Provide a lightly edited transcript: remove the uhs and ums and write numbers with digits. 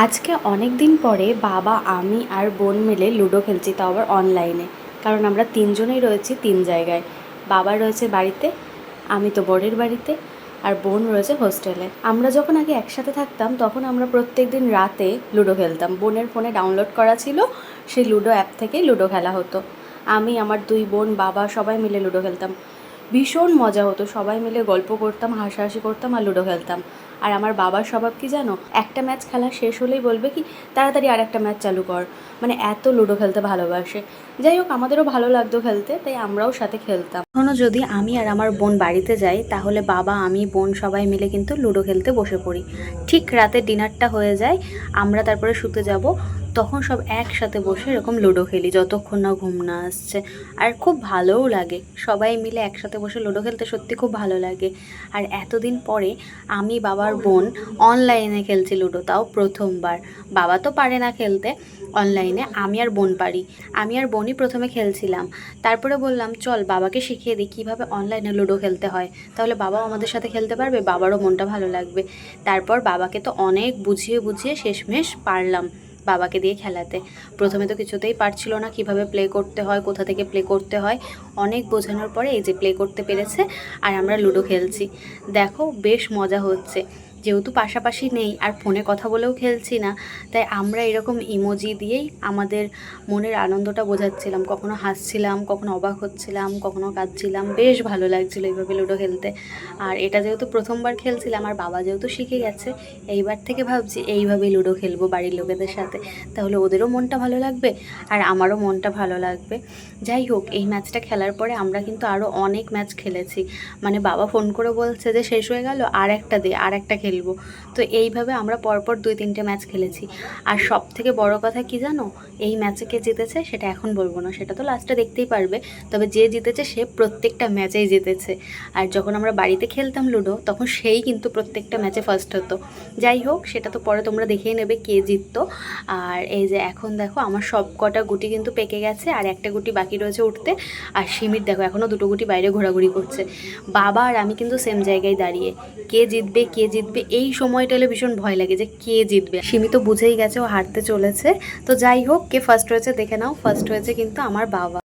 আজকে অনেক দিন পরে বাবা, আমি আর বোন মিলে লুডো খেলছি, তাও আবার অনলাইনে। কারণ আমরা তিনজনেই রয়েছি তিন জায়গায়। বাবা রয়েছে বাড়িতে, আমি তো বরের বাড়িতে, আর বোন রয়েছে হোস্টেলে। আমরা যখন আগে একসাথে থাকতাম তখন আমরা প্রত্যেক দিন রাতে লুডো খেলতাম। বোনের ফোনে ডাউনলোড করা ছিল, সেই লুডো অ্যাপ থেকেই লুডো খেলা হতো। আমি, আমার দুই বোন, বাবা সবাই মিলে লুডো খেলতাম। ভীষণ মজা হতো, সবাই মিলে গল্প করতাম, হাসাহাসি করতাম আর লুডো খেলতাম। আর আমার বাবার স্বভাব কি জানো, একটা ম্যাচ খেলা শেষ হলেই বলবে কি তাড়াতাড়ি আর একটা ম্যাচ চালু কর। মানে এত লুডো খেলতে ভালোবাসে। যাই হোক, আমাদেরও ভালো লাগতো খেলতে, তাই আমরাও সাথে খেলতাম। এখনও যদি আমি আর আমার বোন বাড়িতে যাই, তাহলে বাবা, আমি, বোন সবাই মিলে কিন্তু লুডো খেলতে বসে পড়ি। ঠিক রাতে ডিনারটা হয়ে যায়, আমরা তারপরে শুতে যাব, তখন সব একসাথে বসে এরকম লুডো খেলি যতক্ষণ না ঘুম না আসছে। আর খুব ভালোও লাগে সবাই মিলে একসাথে বসে লুডো খেলতে, সত্যি খুব ভালো লাগে। আর এতদিন পরে আমি, বাবার বোন অনলাইনে খেলছি লুডো, তাও প্রথমবার। বাবা তো পারে না খেলতে অনলাইনে, আমি আর বোন পারি। আমি আর বোনই প্রথমে খেলছিলাম, তারপরে বললাম চল বাবাকে শিখিয়ে দিই কীভাবে অনলাইনে লুডো খেলতে হয়, তাহলে বাবাও আমাদের সাথে খেলতে পারবে, বাবারও মনটা ভালো লাগবে। তারপর বাবাকে তো অনেক বুঝিয়ে বুঝিয়ে শেষমেশ পারলাম বাবাকে দিয়ে খেলাতে। প্রথমে তো কিছুতেই পারছিল না কিভাবে প্লে করতে হয়, কোথা থেকে প্লে করতে হয়। অনেক বোঝানোর পরে এই যে প্লে করতে পেরেছে, আর আমরা লুডো খেলছি। দেখো বেশ মজা হচ্ছে। যেহেতু পাশাপাশি নেই আর ফোনে কথা বলেও খেলছি না, তাই আমরা এরকম ইমোজি দিয়েই আমাদের মনের আনন্দটা বোঝাচ্ছিলাম। কখনো হাসছিলাম, কখনো অবাক হচ্ছিলাম, কখনো কাঁদছিলাম। বেশ ভালো লাগছিলো এইভাবে লুডো খেলতে। আর এটা যেহেতু প্রথমবার খেলছিলাম, আর বাবা যেহেতু শিখে গেছে, এইবার থেকে ভাবছি এইভাবেই লুডো খেলবো বাড়ির লোকেদের সাথে। তাহলে ওদেরও মনটা ভালো লাগবে আর আমারও মনটা ভালো লাগবে। যাই হোক, এই ম্যাচটা খেলার পরে আমরা কিন্তু আরও অনেক ম্যাচ খেলেছি। মানে বাবা ফোন করে বলছে যে শেষ হয়ে গেল, আর একটা দে, আর একটা খেলবো। তো এইভাবে আমরা পরপর 2-3টে ম্যাচ খেলেছি। আর সব থেকে বড় কথা কি জানো, এই ম্যাচে কে জিতেছে সেটা এখন বলবো না, সেটা তো লাস্টে দেখতেই পারবে। তবে যে জিতেছে সে প্রত্যেকটা ম্যাচেই জিতেছে। আর যখন আমরা বাড়িতে খেলতাম লুডো, তখন সেই কিন্তু প্রত্যেকটা ম্যাচে ফার্স্ট হতো। যাই হোক, সেটা তো পরে তোমরা দেখেই নেবে কে জিততো। আর এই যে এখন দেখো আমার সব কটা গুটি কিন্তু পেকে গেছে, আর একটা গুটি বাকি রয়েছে উঠতে। আর সিমির দেখো এখনও দুটো গুটি বাইরে ঘোরাঘুরি করছে। বাবা আর আমি কিন্তু সেম জায়গায় দাঁড়িয়ে। কে জিতবে কে জিতবে এই সময়টা হলে ভীষণ ভয় লাগে যে কে জিতবে। সিমি তো বুঝেই গেছে ও হারতে চলেছে। তো যাই হোক, কে ফার্স্ট হয়েছে দেখে নাও। ফার্স্ট হয়েছে কিন্তু আমার বাবা।